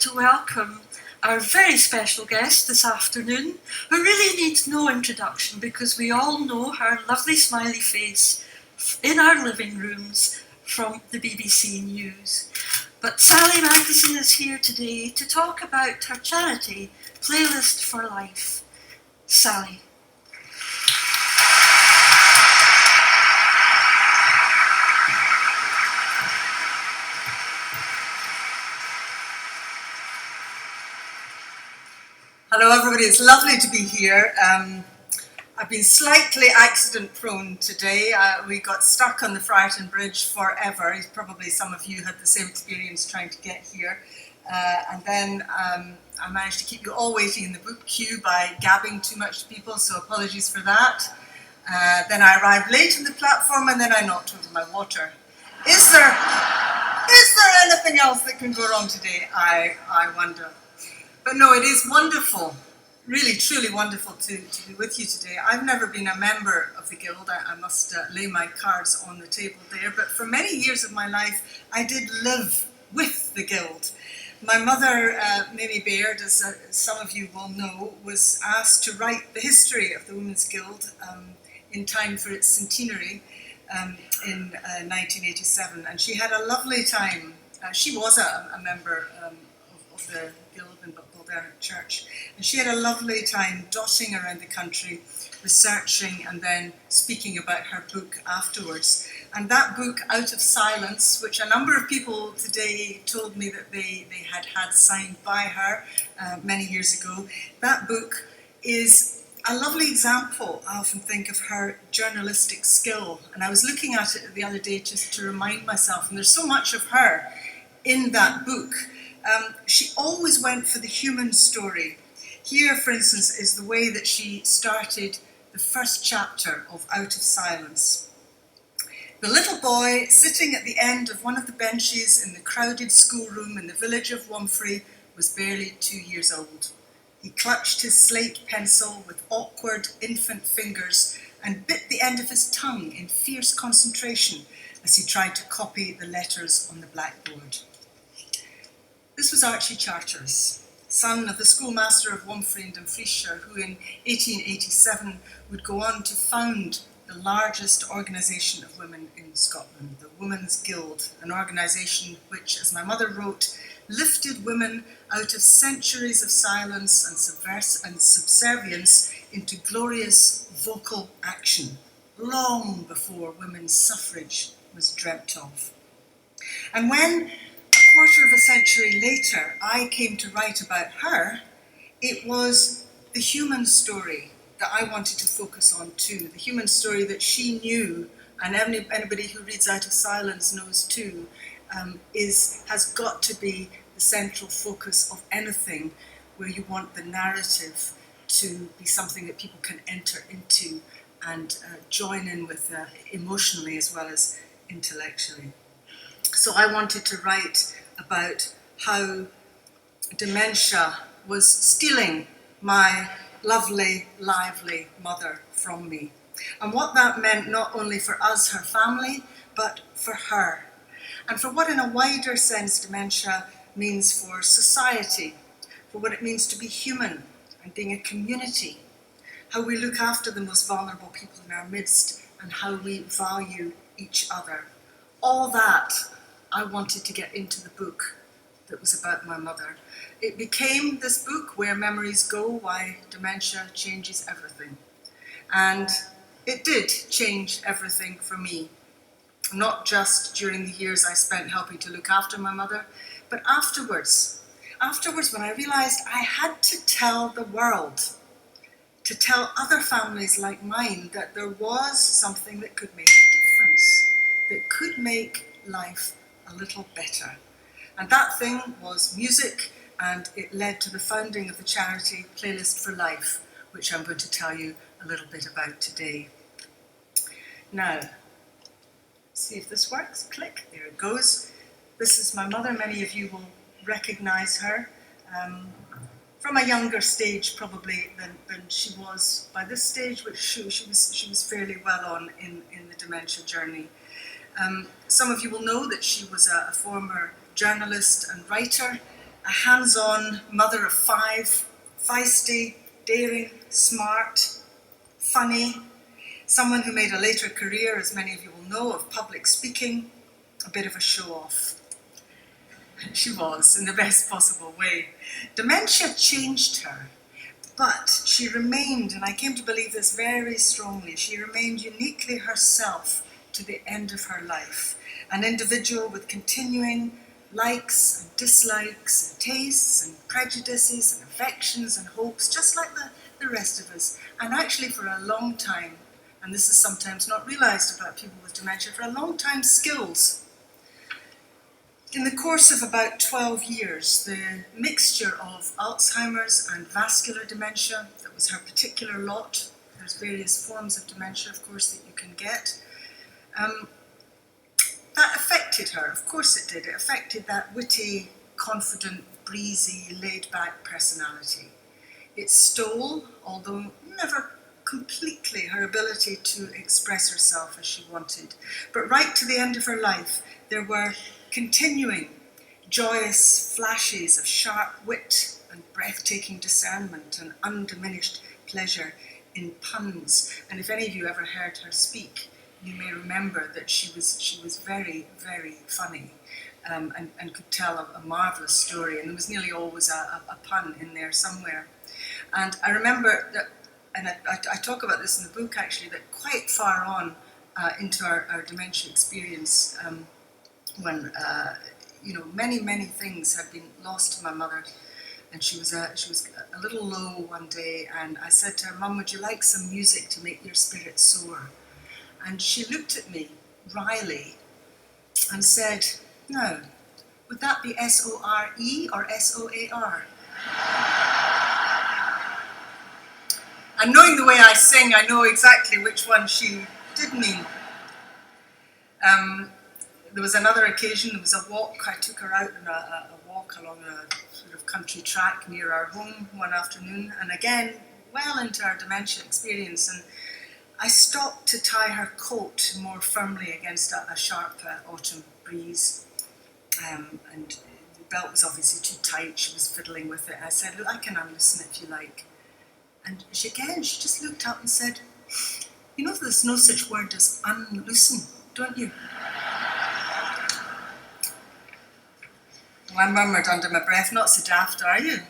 to welcome our very special guest this afternoon, who really needs no introduction because we all know her lovely smiley face in our living rooms from the BBC News. But Sally Magazine is here today to talk about her charity, Playlist for Life. Sally. Hello everybody, it's lovely to be here. I've been slightly accident prone today. We got stuck on the Friarton Bridge forever. Probably some of you had the same experience trying to get here. And then I managed to keep you all waiting in the book queue by gabbing too much to people, so apologies for that. Then I arrived late on the platform and then I knocked over my water. Is there anything else that can go wrong today? I wonder. But no, it is wonderful, really, truly wonderful to be with you today. I've never been a member of the Guild. I must lay my cards on the table there. But for many years of my life, I did live with the Guild. My mother, Mimi Baird, as some of you will know, was asked to write the history of the Women's Guild in time for its centenary in 1987. And she had a lovely time. She was a member of the Guild in Balderrick Church, and she had a lovely time dotting around the country, researching and then speaking about her book afterwards. And that book, Out of Silence, which a number of people today told me that they had signed by her many years ago, that book is a lovely example, I often think, of her journalistic skill. And I was looking at it the other day just to remind myself, and there's so much of her in that book. She always went for the human story. Here, for instance, is the way that she started the first chapter of Out of Silence. The little boy sitting at the end of one of the benches in the crowded schoolroom in the village of Womfrey was barely 2 years old. He clutched his slate pencil with awkward infant fingers and bit the end of his tongue in fierce concentration as he tried to copy the letters on the blackboard. This was Archie Charteris, son of the schoolmaster of Womfrey in Dumfriesshire, who in 1887 would go on to found the largest organisation of women in Scotland, the Women's Guild, an organisation which, as my mother wrote, lifted women out of centuries of silence and subservience into glorious vocal action, long before women's suffrage was dreamt of. And when a quarter of a century later, I came to write about her, it was the human story that I wanted to focus on too, the human story that she knew, and anybody who reads Out of Silence knows too, has got to be the central focus of anything where you want the narrative to be something that people can enter into and join in with emotionally as well as intellectually. So I wanted to write about how dementia was stealing my lovely, lively mother from me, and what that meant not only for us, her family, but for her, and for what in a wider sense dementia means for society, for what it means to be human and being a community, how we look after the most vulnerable people in our midst, and how we value each other. All that I wanted to get into the book that was about my mother. It became this book, Where Memories Go, Why Dementia Changes Everything. And it did change everything for me, not just during the years I spent helping to look after my mother, but afterwards. Afterwards, when I realised I had to tell the world, to tell other families like mine, that there was something that could make a difference, that could make life a little better. And that thing was music, and it led to the founding of the charity Playlist for Life, which I'm going to tell you a little bit about today. Now, see if this works. Click, there it goes. This is my mother. Many of you will recognise her from a younger stage probably than she was by this stage, which she was fairly well on in the dementia journey. Some of you will know that she was a former journalist and writer, a hands-on mother of 5, feisty, daring, smart, funny, someone who made a later career, as many of you will know, of public speaking, a bit of a show-off. She was, in the best possible way. Dementia changed her, but she remained, and I came to believe this very strongly, she remained uniquely herself to the end of her life. An individual with continuing likes and dislikes and tastes and prejudices and affections and hopes, just like the rest of us. And actually for a long time, and this is sometimes not realised about people with dementia, for a long time skills. In the course of about 12 years, the mixture of Alzheimer's and vascular dementia, that was her particular lot, there's various forms of dementia, of course, that you can get, that affected her. Of course it did. It affected that witty, confident, breezy, laid-back personality. It stole, although never completely, her ability to express herself as she wanted. But right to the end of her life, there were continuing joyous flashes of sharp wit and breathtaking discernment and undiminished pleasure in puns. And if any of you ever heard her speak, you may remember that she was very, very funny, and could tell a marvellous story, and there was nearly always a pun in there somewhere. And I remember that, and I talk about this in the book actually, that quite far on into our dementia experience, when many things had been lost to my mother, and she was a little low one day, and I said to her, "Mum, would you like some music to make your spirit soar?" And she looked at me wryly and said, "No, would that be S-O-R-E or S-O-A-R?" And knowing the way I sing, I know exactly which one she did mean. There was another occasion, there was a walk, I took her out on a walk along a sort of country track near our home one afternoon, and again, well into our dementia experience, and I stopped to tie her coat more firmly against a sharp autumn breeze, and the belt was obviously too tight, she was fiddling with it. I said, "Look, I can unloosen it if you like." And she just looked up and said, "You know there's no such word as unloosen, don't you?" Well, I murmured under my breath, "Not so daft, are you?"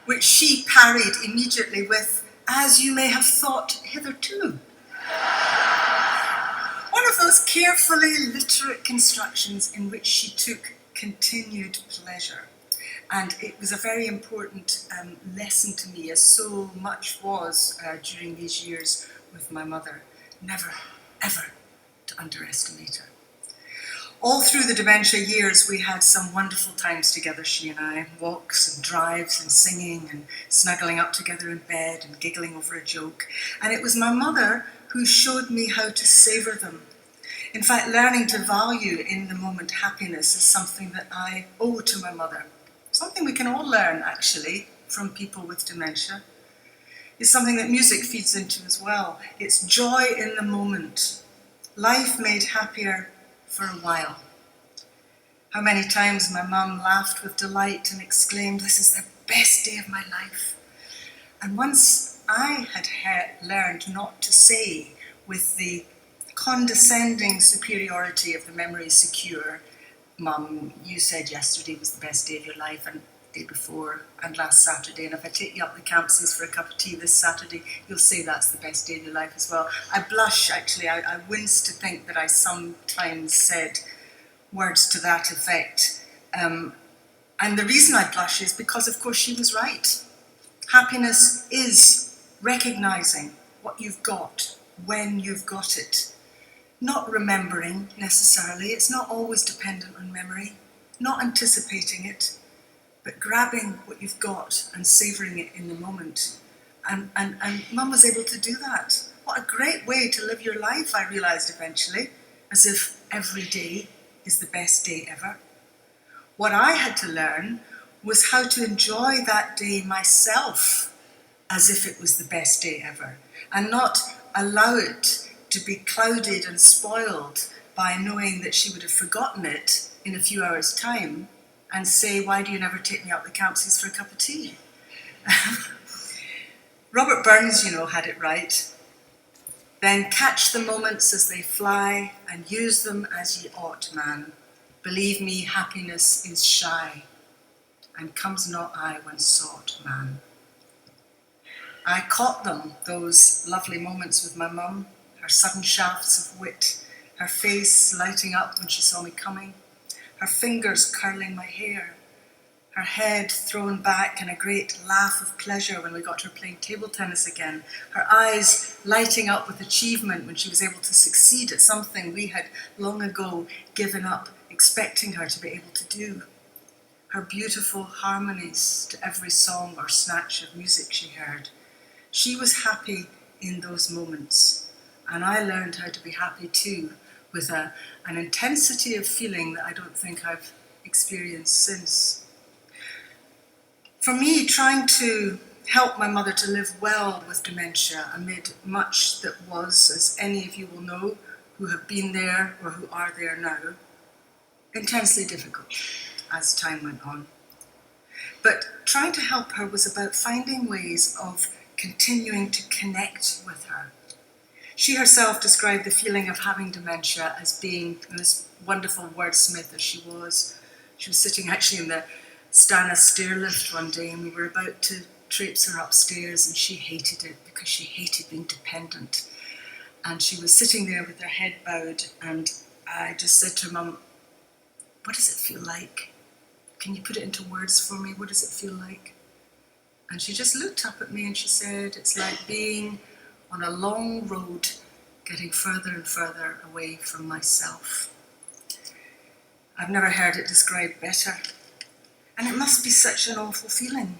Which she parried immediately with, "As you may have thought hitherto." One of those carefully literate constructions in which she took continued pleasure. And it was a very important lesson to me, as so much was during these years with my mother. Never, ever to underestimate her. All through the dementia years, we had some wonderful times together, she and I, walks and drives and singing and snuggling up together in bed and giggling over a joke. And it was my mother who showed me how to savour them. In fact, learning to value in the moment happiness is something that I owe to my mother. Something we can all learn, actually, from people with dementia. It's something that music feeds into as well. It's joy in the moment. Life made happier for a while. How many times my mum laughed with delight and exclaimed, "This is the best day of my life." And once I had learned not to say, with the condescending superiority of the memory secure, "Mum, you said yesterday was the best day of your life, and the day before, and last Saturday, and if I take you up the Campsies for a cup of tea this Saturday, you'll say that's the best day of your life as well." I blush, actually, I wince to think that I sometimes said words to that effect. And the reason I blush is because, of course, she was right. Happiness is recognising what you've got when you've got it. Not remembering, necessarily. It's not always dependent on memory. Not anticipating it, but grabbing what you've got and savouring it in the moment. And Mum was able to do that. What a great way to live your life, I realised eventually, as if every day is the best day ever. What I had to learn was how to enjoy that day myself as if it was the best day ever, and not allow it to be clouded and spoiled by knowing that she would have forgotten it in a few hours' time, and say, why do you never take me up the Campsies for a cup of tea? Robert Burns, had it right. Then catch the moments as they fly, and use them as ye ought, man. Believe me, happiness is shy, and comes not I when sought, man. I caught them, those lovely moments with my mum, her sudden shafts of wit, her face lighting up when she saw me coming, her fingers curling my hair, her head thrown back in a great laugh of pleasure when we got her playing table tennis again, her eyes lighting up with achievement when she was able to succeed at something we had long ago given up, expecting her to be able to do, her beautiful harmonies to every song or snatch of music she heard. She was happy in those moments, and I learned how to be happy too, with an intensity of feeling that I don't think I've experienced since. For me, trying to help my mother to live well with dementia amid much that was, as any of you will know who have been there or who are there now, intensely difficult as time went on. But trying to help her was about finding ways of continuing to connect with her. She herself described the feeling of having dementia as being, this wonderful wordsmith as she was sitting actually in the Stana stairlift one day, and we were about to traipse her upstairs, and she hated it because she hated being dependent. And she was sitting there with her head bowed, and I just said to her, Mum, what does it feel like? Can you put it into words for me? What does it feel like? And she just looked up at me and she said, it's like being on a long road, getting further and further away from myself. I've never heard it described better. And it must be such an awful feeling.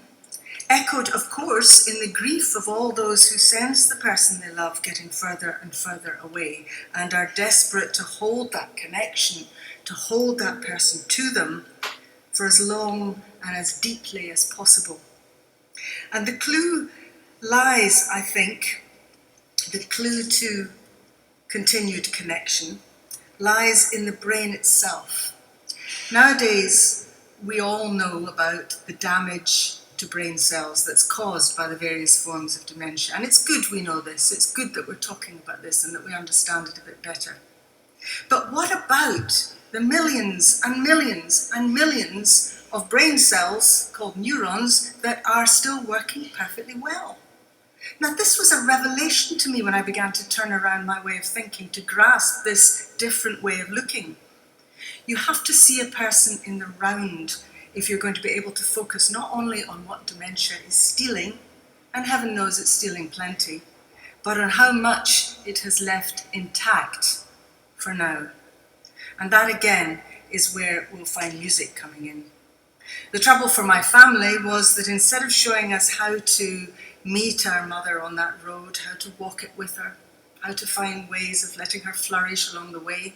Echoed, of course, in the grief of all those who sense the person they love getting further and further away and are desperate to hold that connection, to hold that person to them for as long and as deeply as possible. And the clue lies, I think, the clue to continued connection lies in the brain itself. Nowadays, we all know about the damage to brain cells that's caused by the various forms of dementia. And it's good we know this. It's good that we're talking about this and that we understand it a bit better. But what about the millions and millions and millions of brain cells called neurons that are still working perfectly well? Now, this was a revelation to me when I began to turn around my way of thinking, to grasp this different way of looking. You have to see a person in the round if you're going to be able to focus not only on what dementia is stealing, and heaven knows it's stealing plenty, but on how much it has left intact for now. And that again is where we'll find music coming in. The trouble for my family was that instead of showing us how to meet our mother on that road, how to walk it with her, how to find ways of letting her flourish along the way,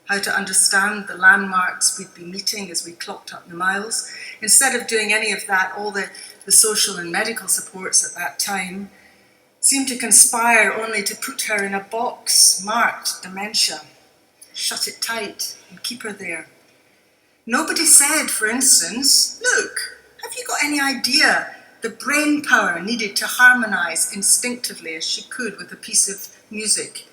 how to understand the landmarks we'd be meeting as we clocked up the miles, instead of doing any of that, all the social and medical supports at that time seemed to conspire only to put her in a box marked dementia, shut it tight and keep her there. Nobody said, for instance, look, have you got any idea the brain power needed to harmonise instinctively as she could with a piece of music?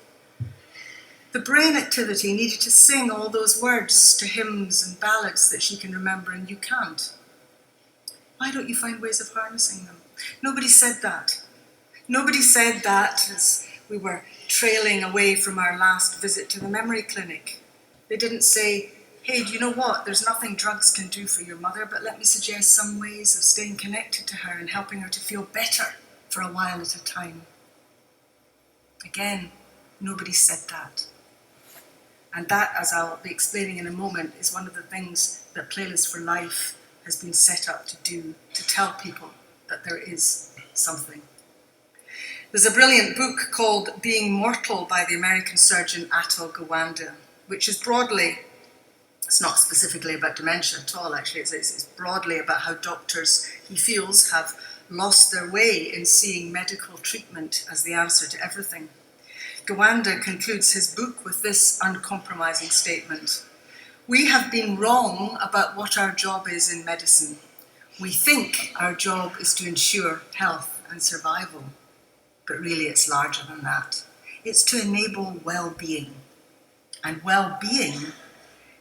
The brain activity needed to sing all those words to hymns and ballads that she can remember and you can't. Why don't you find ways of harnessing them? Nobody said that. Nobody said that as we were trailing away from our last visit to the memory clinic. They didn't say, hey, do you know what? There's nothing drugs can do for your mother, but let me suggest some ways of staying connected to her and helping her to feel better for a while at a time. Again, nobody said that. And that, as I'll be explaining in a moment, is one of the things that Playlist for Life has been set up to do, to tell people that there is something. There's a brilliant book called Being Mortal by the American surgeon Atul Gawande, which is broadly, it's not specifically about dementia at all actually, it's broadly about how doctors, he feels, have lost their way in seeing medical treatment as the answer to everything. Gawande concludes his book with this uncompromising statement: We have been wrong about what our job is in medicine. We think our job is to ensure health and survival, but really it's larger than that. It's to enable well-being. And well-being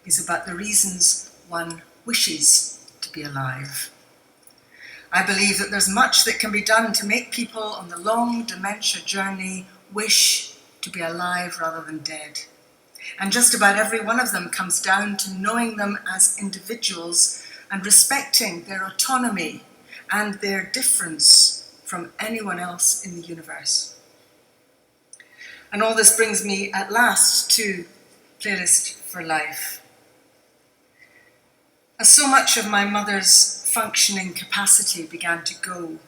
is about the reasons one wishes to be alive. I believe that there's much that can be done to make people on the long dementia journey wish to be alive rather than dead. And just about every one of them comes down to knowing them as individuals and respecting their autonomy and their difference from anyone else in the universe. And all this brings me at last to Playlist for Life. As so much of my mother's functioning capacity began to go,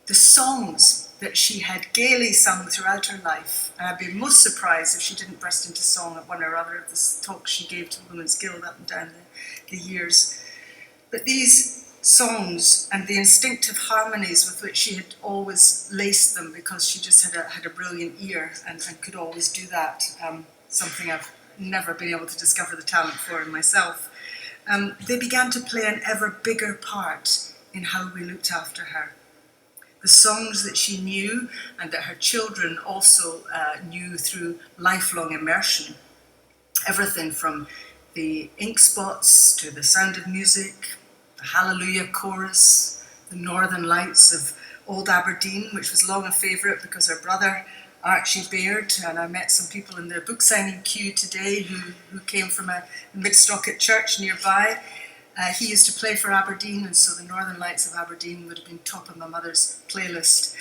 the songs that she had gaily sung throughout her life, and I'd be most surprised if she didn't burst into song at one or other of the talks she gave to the Women's Guild up and down the years. But these songs and the instinctive harmonies with which she had always laced them, because she just had a brilliant ear and could always do that, something I've never been able to discover the talent for in myself, they began to play an ever bigger part in how we looked after her. The songs that she knew and that her children also knew through lifelong immersion. Everything from the Ink Spots to The Sound of Music, the Hallelujah Chorus, the Northern Lights of Old Aberdeen, which was long a favourite because her brother Archie Baird, and I met some people in their book signing queue today who came from a Midstocket church nearby. He used to play for Aberdeen, and so the Northern Lights of Aberdeen would have been top of my mother's playlist.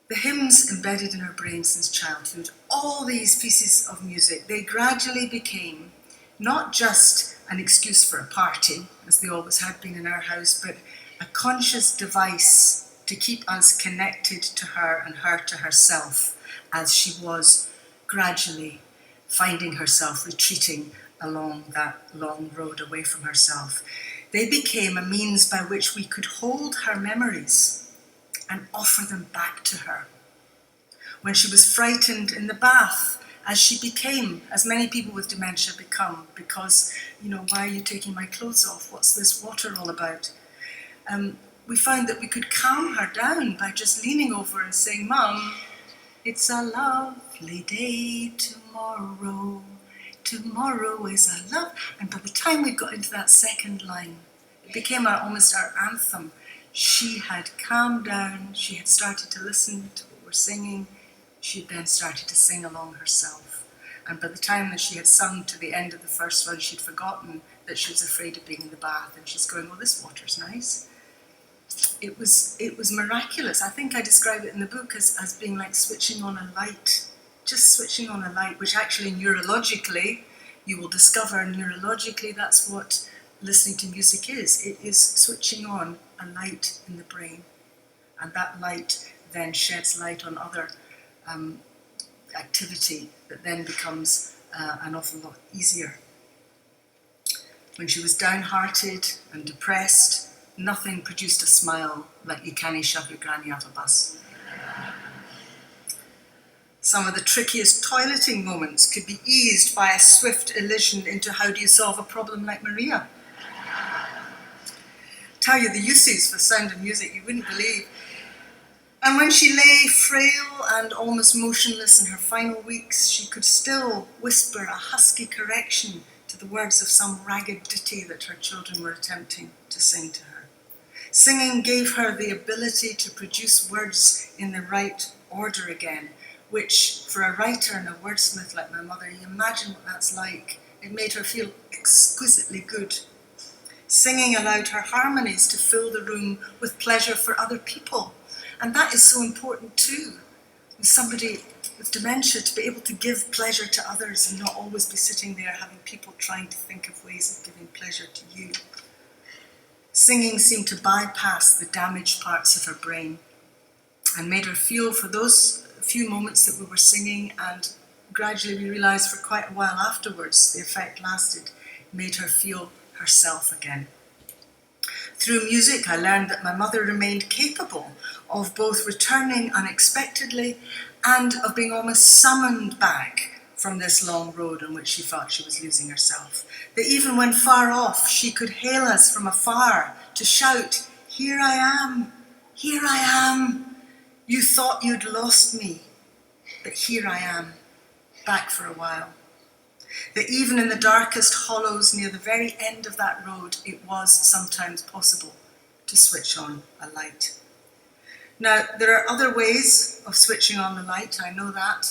The hymns embedded in her brain since childhood, all these pieces of music, they gradually became not just an excuse for a party, as they always had been in our house, but a conscious device to keep us connected to her and her to herself, as she was gradually finding herself retreating along that long road away from herself. They became a means by which we could hold her memories and offer them back to her. When she was frightened in the bath, as she became, as many people with dementia become, because, why are you taking my clothes off? What's this water all about? We found that we could calm her down by just leaning over and saying, "Mum, it's a lovely day tomorrow. Tomorrow is a love." And by the time we got into that second line, it became almost our anthem. She had calmed down, she had started to listen to what we're singing, she had then started to sing along herself. And by the time that she had sung to the end of the first one, she'd forgotten that she was afraid of being in the bath, and she's going, "Well, this water's nice." It was miraculous. I think I describe it in the book as being like switching on a light. Just switching on a light, which actually neurologically, you will discover neurologically that's what listening to music is. It is switching on a light in the brain. And that light then sheds light on other activity that then becomes an awful lot easier. When she was downhearted and depressed, nothing produced a smile like "You cannae shove your granny out of a bus." Some of the trickiest toileting moments could be eased by a swift elision into how do you solve a problem like Maria. Tell you the uses for Sound of Music, you wouldn't believe. And when she lay frail and almost motionless in her final weeks, she could still whisper a husky correction to the words of some ragged ditty that her children were attempting to sing to her. Singing gave her the ability to produce words in the right order again, which for a writer and a wordsmith like my mother, you imagine what that's like. It made her feel exquisitely good. Singing allowed her harmonies to fill the room with pleasure for other people. And that is so important too. With somebody with dementia, to be able to give pleasure to others and not always be sitting there having people trying to think of ways of giving pleasure to you. Singing seemed to bypass the damaged parts of her brain and made her feel for those few moments that we were singing, and gradually we realised for quite a while afterwards the effect lasted, made her feel herself again. Through music, I learned that my mother remained capable of both returning unexpectedly and of being almost summoned back from this long road on which she felt she was losing herself. That even when far off, she could hail us from afar to shout, "Here I am, here I am. You thought you'd lost me, but here I am, back for a while." That even in the darkest hollows near the very end of that road, it was sometimes possible to switch on a light. Now, there are other ways of switching on the light, I know that,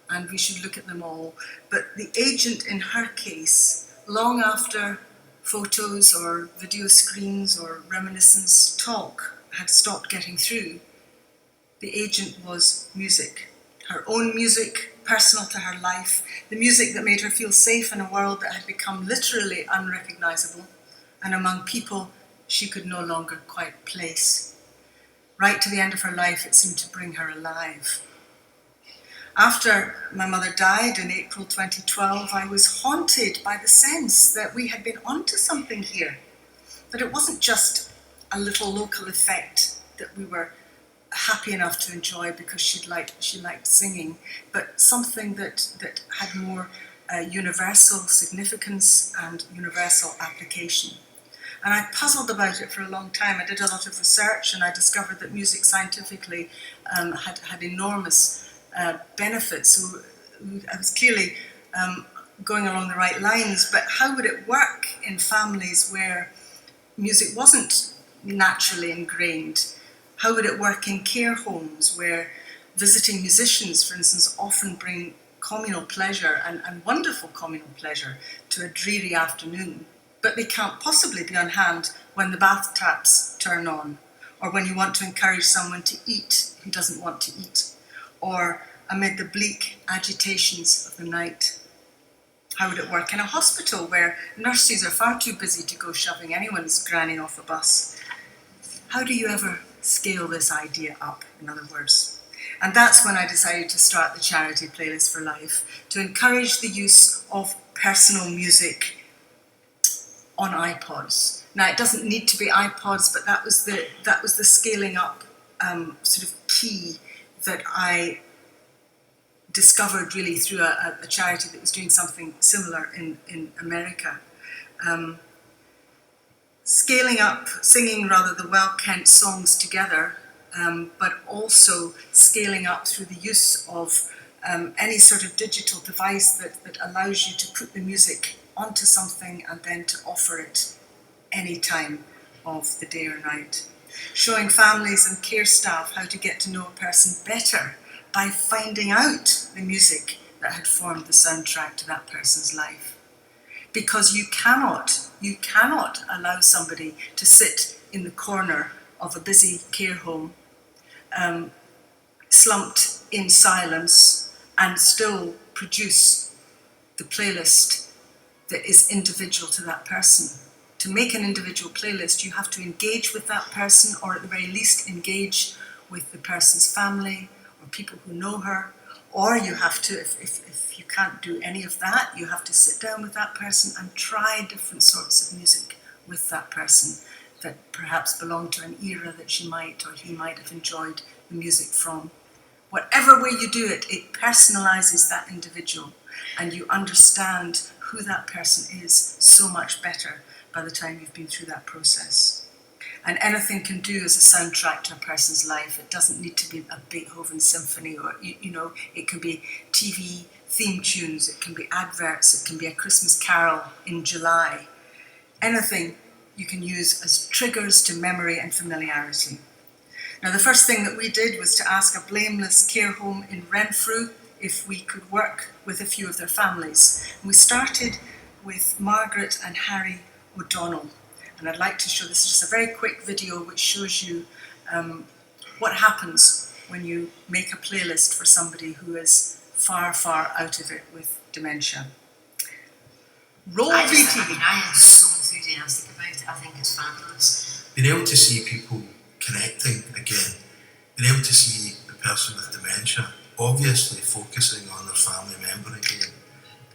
and we should look at them all. But the agent in her case, long after photos or video screens or reminiscence talk had stopped getting through, the agent was music. Her own music, personal to her life, the music that made her feel safe in a world that had become literally unrecognisable and among people she could no longer quite place. Right to the end of her life, it seemed to bring her alive. After my mother died in April 2012, I was haunted by the sense that we had been onto something here, that it wasn't just a little local effect that we were happy enough to enjoy because she liked singing, but something that had more universal significance and universal application. And I puzzled about it for a long time. I did a lot of research and I discovered that music scientifically had enormous benefits. So I was clearly going along the right lines, but how would it work in families where music wasn't naturally ingrained? How would it work in care homes where visiting musicians, for instance, often bring communal pleasure and wonderful communal pleasure to a dreary afternoon, but they can't possibly be on hand when the bath taps turn on, or when you want to encourage someone to eat who doesn't want to eat, or amid the bleak agitations of the night? How would it work in a hospital where nurses are far too busy to go shoving anyone's granny off a bus? How do you ever scale this idea up, in other words? And that's when I decided to start the charity Playlist for Life, to encourage the use of personal music on iPods. Now, it doesn't need to be iPods, but that was the scaling up sort of key that I discovered really through a charity that was doing something similar in America. Scaling up, singing rather the well-kent songs together, but also scaling up through the use of any sort of digital device that allows you to put the music onto something and then to offer it any time of the day or night. Showing families and care staff how to get to know a person better by finding out the music that had formed the soundtrack to that person's life. Because you cannot allow somebody to sit in the corner of a busy care home, slumped in silence, and still produce the playlist that is individual to that person. To make an individual playlist, you have to engage with that person, or at the very least engage with the person's family or people who know her, or you have to, if you can't do any of that, you have to sit down with that person and try different sorts of music with that person that perhaps belonged to an era that she might or he might have enjoyed the music from. Whatever way you do it, it personalises that individual, and you understand who that person is so much better by the time you've been through that process. And anything can do as a soundtrack to a person's life. It doesn't need to be a Beethoven symphony, or, it can be TV theme tunes, it can be adverts, it can be a Christmas carol in July. Anything you can use as triggers to memory and familiarity. Now, the first thing that we did was to ask a blameless care home in Renfrew if we could work with a few of their families. And we started with Margaret and Harry O'Donnell. And I'd like to show, this is just a very quick video which shows you what happens when you make a playlist for somebody who is far, far out of it with dementia. Roll VT. I am so enthusiastic about it. I think it's fabulous. Being able to see people connecting again, being able to see the person with dementia obviously focusing on their family member again.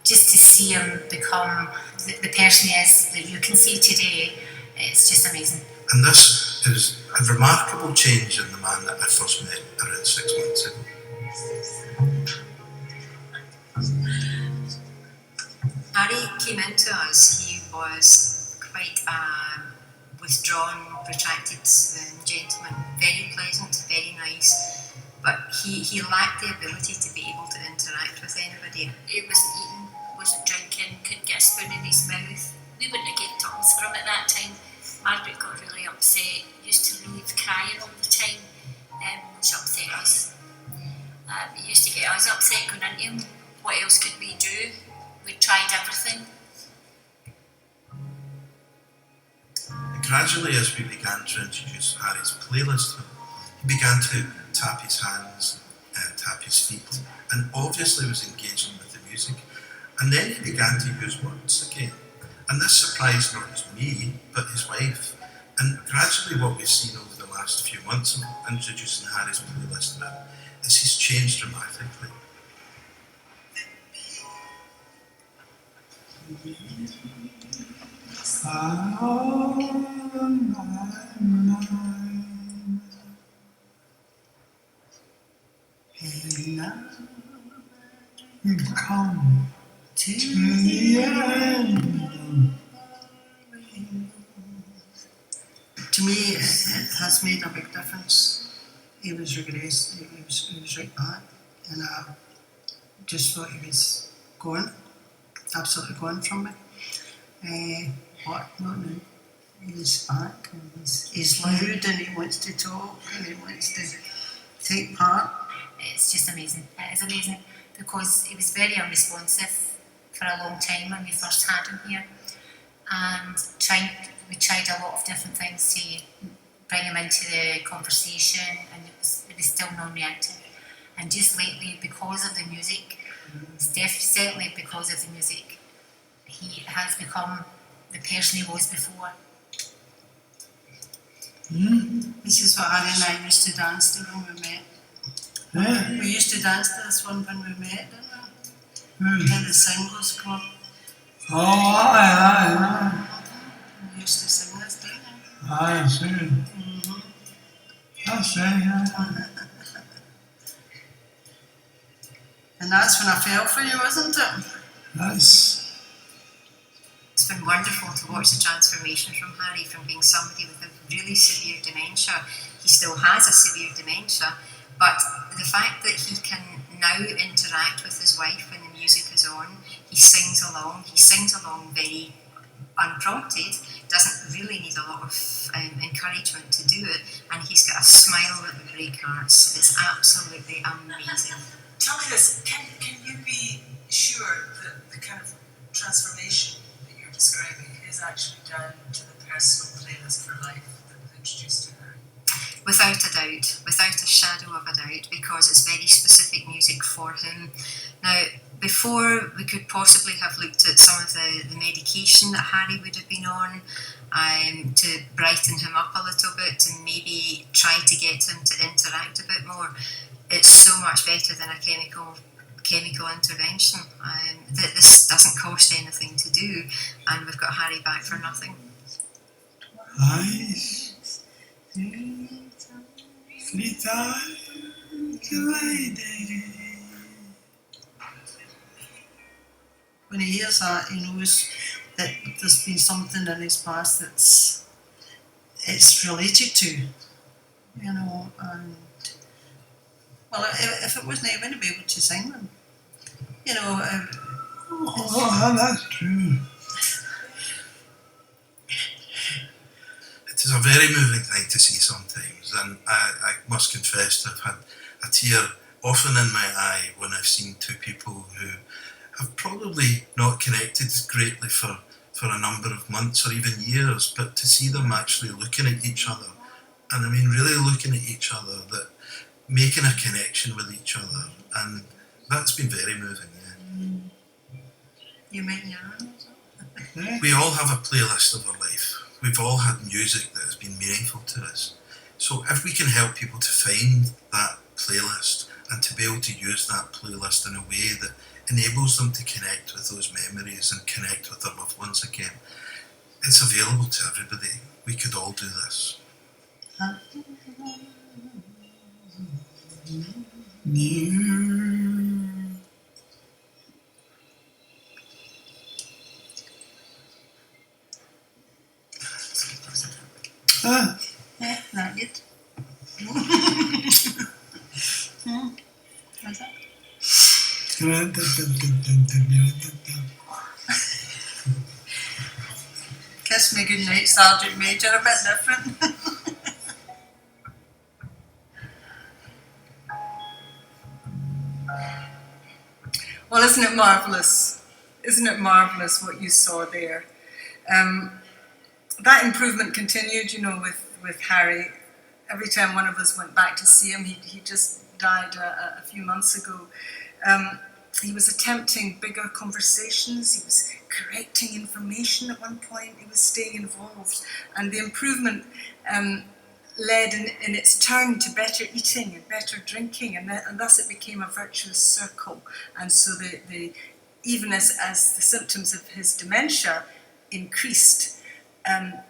Just to see him become the person he is that you can see today, it's just amazing. And this is a remarkable change in the man that I first met around 6 months ago. Harry came into us, he was quite a withdrawn, retracted gentleman, very pleasant, very nice, but he lacked the ability to be able to interact with anybody. He wasn't eating, wasn't drinking, couldn't get a spoon in his mouth. We wouldn't have given Tom scrum at that time. Margaret got really upset, used to leave crying all the time, which upset us. It used to get us upset going into him. What else could we do? We tried everything. And gradually, as we began to introduce Harry's playlist to him, he began to tap his hands and tap his feet, and obviously was engaging with the music. And then he began to use words again. And this surprised not just me, but his wife. And gradually what we've seen over the last few months of introducing Harry's playlist to him is he's changed dramatically. And now we've come to the end. To me, it has made a big difference. He was regressed, he was right back, and I just thought he was gone, absolutely gone from me. But not now. He's back, and he's loud, and he wants to talk, and he wants to take part. It's just amazing. It is amazing because he was very unresponsive for a long time when we first had him here, and we tried a lot of different things to bring him into the conversation, and it was still non-reactive. And just lately, because of the music, certainly because of the music, he has become the person he was before. This is what Harry and I used to dance to when we met. We used to dance to this one when we met, didn't we? In the singles club. Oh, aye. We used to sing this, didn't we? I see. That's right. And that's when I fell for you, wasn't it? That's It's been wonderful to watch the transformation from Harry from being somebody with a really severe dementia. He still has a severe dementia, but the fact that he can now interact with his wife when the music is on, he sings along very unprompted, doesn't really need a lot of encouragement to do it, and he's got a smile that would break hearts. It's absolutely amazing. Tell me this, can you be sure that the kind of transformation that you're describing is actually down to the personal playlist for life that was introduced to her? Without a doubt, without a shadow of a doubt, because it's very specific music for him. Now, before we could possibly have looked at some of the medication that Harry would have been on to brighten him up a little bit and maybe try to get him to interact a bit more, it's so much better than a chemical intervention. This doesn't cost anything to do, and we've got Harry back for nothing. nice. Sweetheart, lady. When he hears that, he knows that there's been something in his past it's related to, you know, and well, if it wasn't, he wouldn't be able to sing them, you know. Oh, that's true. It is a very moving thing to see sometimes, and I must confess to have had a tear often in my eye when I've seen two people who have probably not connected greatly for a number of months or even years, but to see them actually looking at each other, and I mean really looking at each other, that making a connection with each other, and that's been very moving. Yeah. You mean your Yeah. We all have a playlist of our life. We've all had music that has been meaningful to us. So if we can help people to find that playlist and to be able to use that playlist in a way that enables them to connect with those memories and connect with their loved ones again, it's available to everybody. We could all do this. Yeah, not yet. How's that? Kiss me goodnight, Sergeant Major, a bit different. Well, isn't it marvellous? Isn't it marvellous what you saw there? That improvement continued, you know, with Harry. Every time one of us went back to see him, he just died a few months ago. He was attempting bigger conversations, he was correcting information at one point, he was staying involved, and the improvement led in its turn to better eating and better drinking, and thus it became a virtuous circle. And so even as the symptoms of his dementia increased,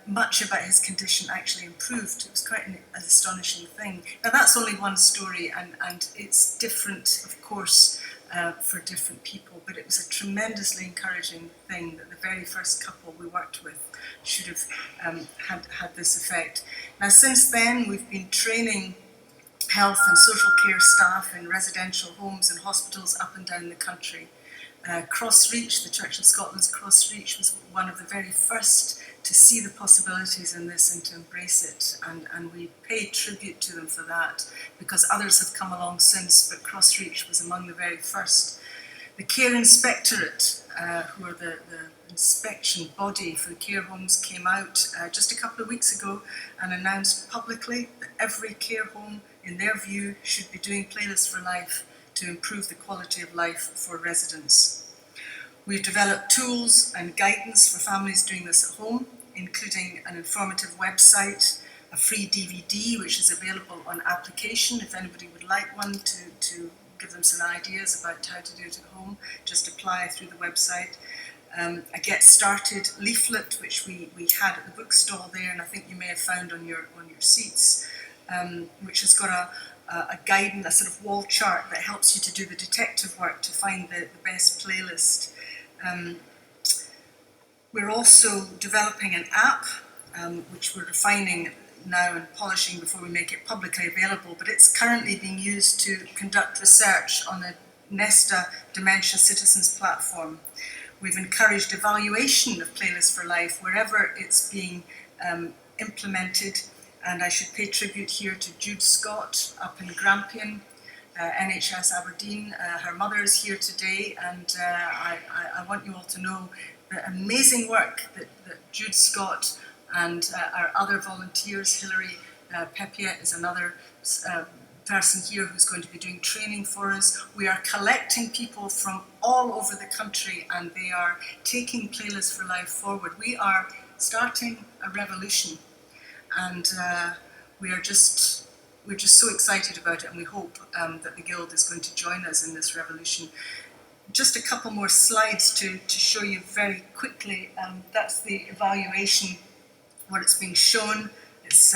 much about his condition actually improved. It was quite an astonishing thing. Now that's only one story, and it's different, of course, for different people, but it was a tremendously encouraging thing that the very first couple we worked with should have had this effect. Now since then we've been training health and social care staff in residential homes and hospitals up and down the country. Crossreach, the Church of Scotland's Crossreach, was one of the very first to see the possibilities in this and to embrace it, and we pay tribute to them for that, because others have come along since, but Crossreach was among the very first. The Care Inspectorate, who are the inspection body for the care homes, came out just a couple of weeks ago and announced publicly that every care home, in their view, should be doing Playlists for Life to improve the quality of life for residents. We've developed tools and guidance for families doing this at home, including an informative website, a free DVD which is available on application if anybody would like one to give them some ideas about how to do it at home. Just apply through the website. A Get Started leaflet which we had at the bookstall there, and I think you may have found on your seats, which has got a guidance, a sort of wall chart that helps you to do the detective work to find the best playlist. We're also developing an app, which we're refining now and polishing before we make it publicly available, but it's currently being used to conduct research on the Nesta Dementia Citizens platform. We've encouraged evaluation of Playlists for Life wherever it's being implemented, and I should pay tribute here to Jude Scott up in Grampian, NHS Aberdeen. Her mother is here today, and I want you all to know the amazing work that Jude Scott and our other volunteers, Hilary Pepia is another person here who's going to be doing training for us. We are collecting people from all over the country, and they are taking Playlists for Life forward. We are starting a revolution, and we're just so excited about it, and we hope that the Guild is going to join us in this revolution. Just a couple more slides to show you very quickly. That's the evaluation, what it's being shown. It's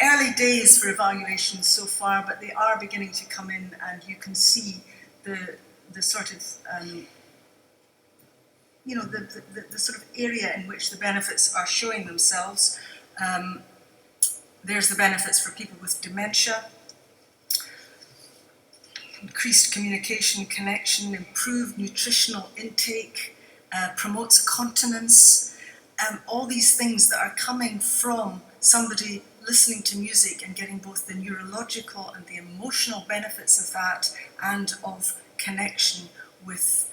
early days for evaluation so far, but they are beginning to come in, and you can see the sort of the sort of area in which the benefits are showing themselves. There's the benefits for people with dementia. Increased communication, connection, improved nutritional intake, promotes continence, all these things that are coming from somebody listening to music and getting both the neurological and the emotional benefits of that, and of connection with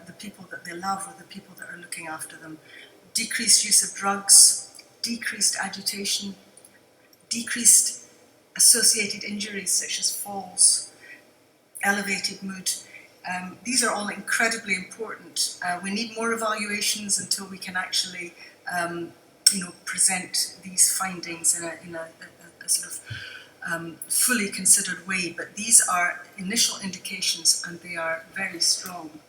the people that they love or the people that are looking after them. Decreased use of drugs, decreased agitation, decreased associated injuries such as falls, elevated mood. These are all incredibly important. We need more evaluations until we can actually present these findings in a sort of fully considered way, but these are initial indications and they are very strong.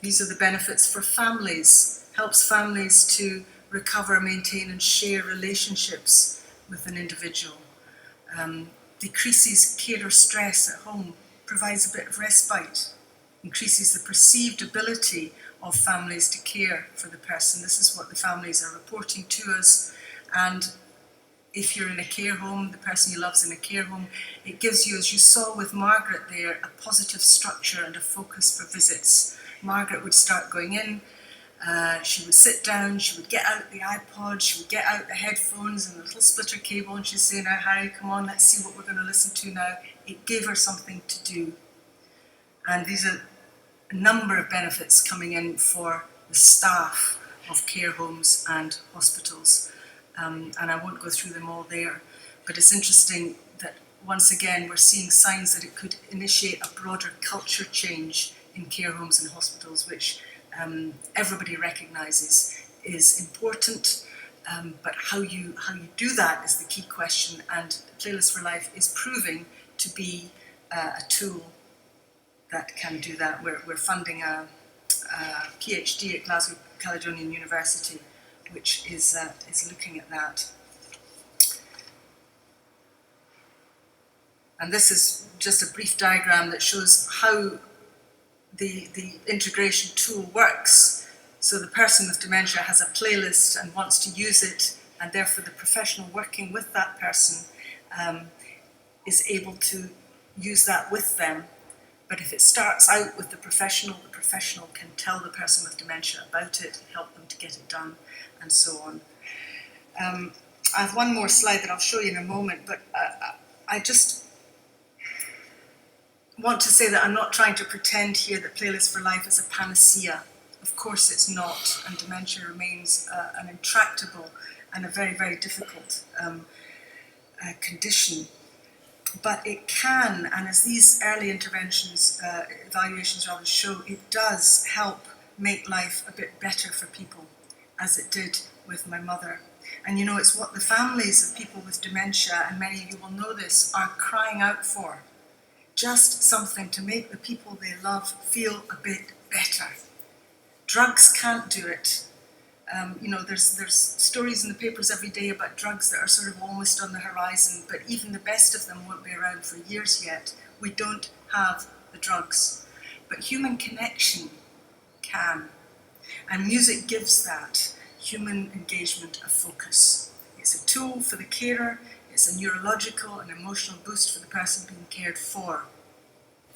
These are the benefits for families, helps families to recover, maintain and share relationships with an individual, decreases carer stress at home, provides a bit of respite, increases the perceived ability of families to care for the person. This is what the families are reporting to us, and if you're in a care home, the person you love's in a care home, it gives you, as you saw with Margaret there, a positive structure and a focus for visits. Margaret would start going in, she would sit down, she would get out the iPod, she would get out the headphones and the little splitter cable, and she'd say, now Harry, come on, let's see what we're going to listen to now. It gave her something to do. And these are a number of benefits coming in for the staff of care homes and hospitals. And I won't go through them all there, but it's interesting that once again we're seeing signs that it could initiate a broader culture change in care homes and hospitals, which everybody recognises is important, but how you do that is the key question, and Playlists for Life is proving to be a tool that can do that. We're funding a PhD at Glasgow Caledonian University, which is looking at that. And this is just a brief diagram that shows how the integration tool works. So the person with dementia has a playlist and wants to use it, and therefore the professional working with that person is able to use that with them. But if it starts out with the professional can tell the person with dementia about it, help them to get it done, and so on. I have one more slide that I'll show you in a moment, but I just want to say that I'm not trying to pretend here that Playlists for Life is a panacea. Of course it's not, and dementia remains an intractable and a very, very difficult condition. But it can, and as these early interventions, evaluations rather show, it does help make life a bit better for people, as it did with my mother. And you know, it's what the families of people with dementia, and many of you will know this, are crying out for. Just something to make the people they love feel a bit better. Drugs can't do it. You know, there's stories in the papers every day about drugs that are sort of almost on the horizon, but even the best of them won't be around for years yet. We don't have the drugs. But human connection can. And music gives that human engagement a focus. It's a tool for the carer, it's a neurological and emotional boost for the person being cared for.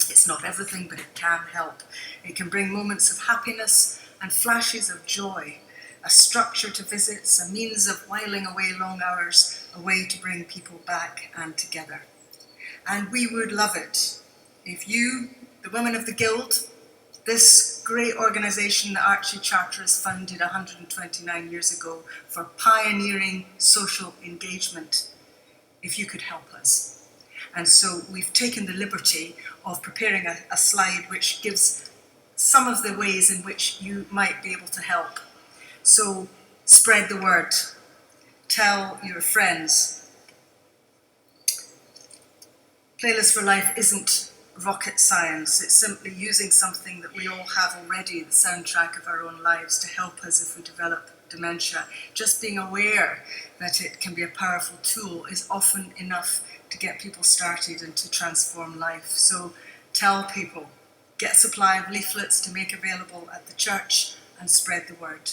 It's not everything, but it can help. It can bring moments of happiness and flashes of joy, a structure to visits, a means of whiling away long hours, a way to bring people back and together. And we would love it if you, the women of the Guild, this great organisation that Archie Charteris founded 129 years ago for pioneering social engagement, if you could help us. And so we've taken the liberty of preparing a slide which gives some of the ways in which you might be able to help. So spread the word, tell your friends. Playlists for Life isn't rocket science, it's simply using something that we all have already, the soundtrack of our own lives, to help us if we develop dementia. Just being aware that it can be a powerful tool is often enough to get people started and to transform life. So tell people, get a supply of leaflets to make available at the church, and spread the word.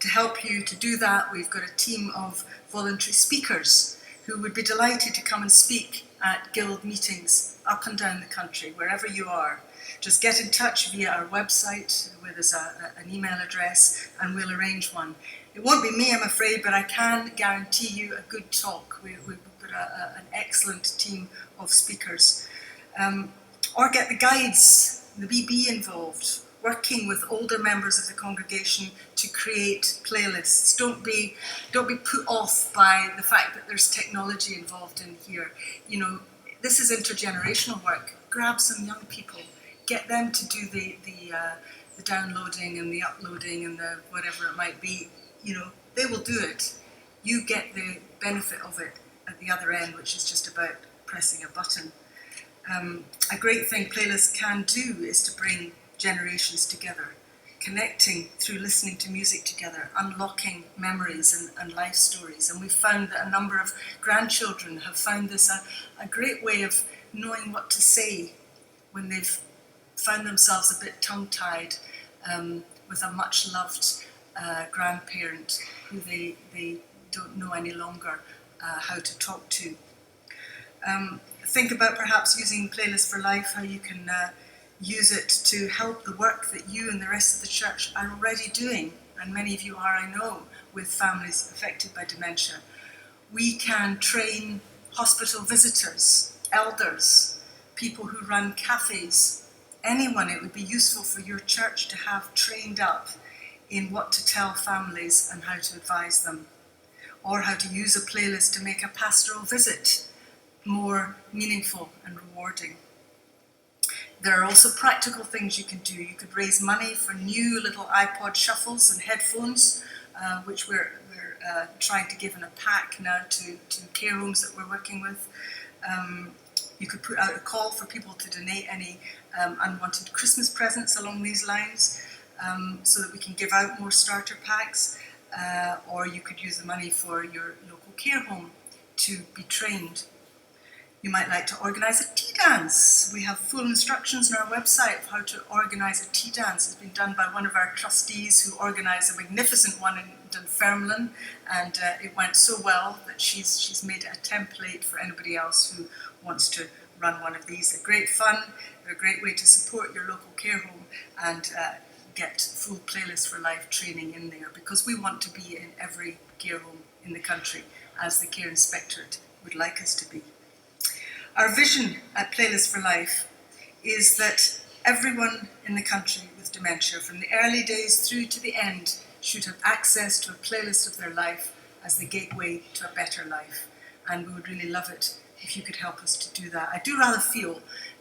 To help you to do that, we've got a team of voluntary speakers who would be delighted to come and speak at Guild meetings up and down the country, wherever you are. Just get in touch via our website, where there's an email address, and we'll arrange one. It won't be me, I'm afraid, but I can guarantee you a good talk. We've got an excellent team of speakers. Or get the guides, the BB involved, working with older members of the congregation to create playlists. Don't be put off by the fact that there's technology involved in here. You know, this is intergenerational work. Grab some young people, get them to do the downloading and the uploading and the whatever it might be. You know, they will do it. You get the benefit of it at the other end, which is just about pressing a button. A great thing playlists can do is to bring generations together, connecting through listening to music together, unlocking memories and life stories. And we've found that a number of grandchildren have found this a great way of knowing what to say when they've found themselves a bit tongue-tied with a much-loved grandparent who they don't know any longer how to talk to. Think about perhaps using Playlist for Life, how you can use it to help the work that you and the rest of the church are already doing, and many of you are, I know, with families affected by dementia. We can train hospital visitors, elders, people who run cafes, anyone it would be useful for your church to have trained up in what to tell families and how to advise them, or how to use a playlist to make a pastoral visit more meaningful and rewarding. There are also practical things you can do. You could raise money for new little iPod shuffles and headphones, which we're trying to give in a pack now to care homes that we're working with. You could put out a call for people to donate any unwanted Christmas presents along these lines, so that we can give out more starter packs, or you could use the money for your local care home to be trained. You might like to organise a tea dance. We have full instructions on our website of how to organise a tea dance. It's been done by one of our trustees who organised a magnificent one in Dunfermline, and it went so well that she's made it a template for anybody else who wants to run one of these. They're great fun, they're a great way to support your local care home and get full Playlist for Life training in there, because we want to be in every care home in the country, as the Care Inspectorate would like us to be. Our vision at Playlist for Life is that everyone in the country with dementia, from the early days through to the end, should have access to a playlist of their life as the gateway to a better life. And we would really love it if you could help us to do that. I do rather feel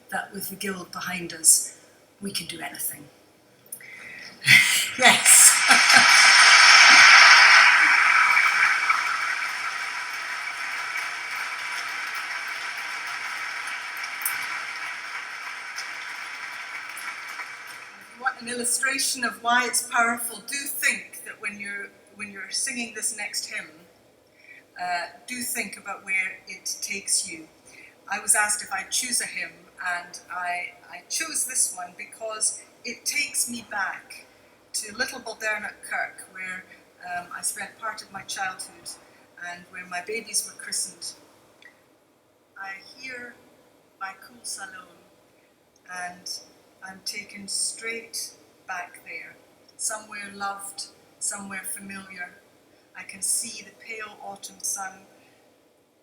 that with the Guild behind us, we can do anything. Yes. An illustration of why it's powerful, do think that when you're singing this next hymn, do think about where it takes you. I was asked if I'd choose a hymn, and I chose this one because it takes me back to Little Baldernock Kirk, where I spent part of my childhood and where my babies were christened. I hear by Cool Salone, and I'm taken straight back there, somewhere loved, somewhere familiar. I can see the pale autumn sun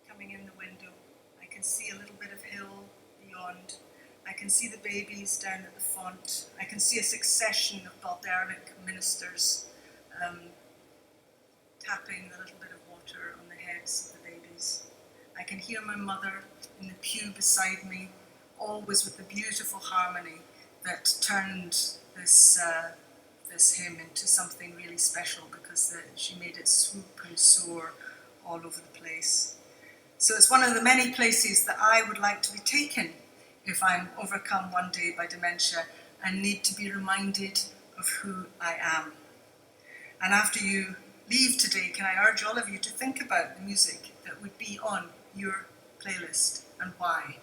coming in the window. I can see a little bit of hill beyond. I can see the babies down at the font. I can see a succession of Baldernock ministers tapping the little bit of water on the heads of the babies. I can hear my mother in the pew beside me, always with the beautiful harmony that turned this hymn into something really special, because she made it swoop and soar all over the place. So it's one of the many places that I would like to be taken if I'm overcome one day by dementia and need to be reminded of who I am. And after you leave today, can I urge all of you to think about the music that would be on your playlist and why?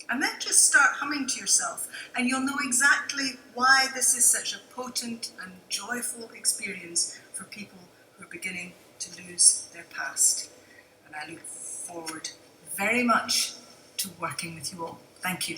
And then just start humming to yourself, and you'll know exactly why this is such a potent and joyful experience for people who are beginning to lose their past. And I look forward very much to working with you all. Thank you.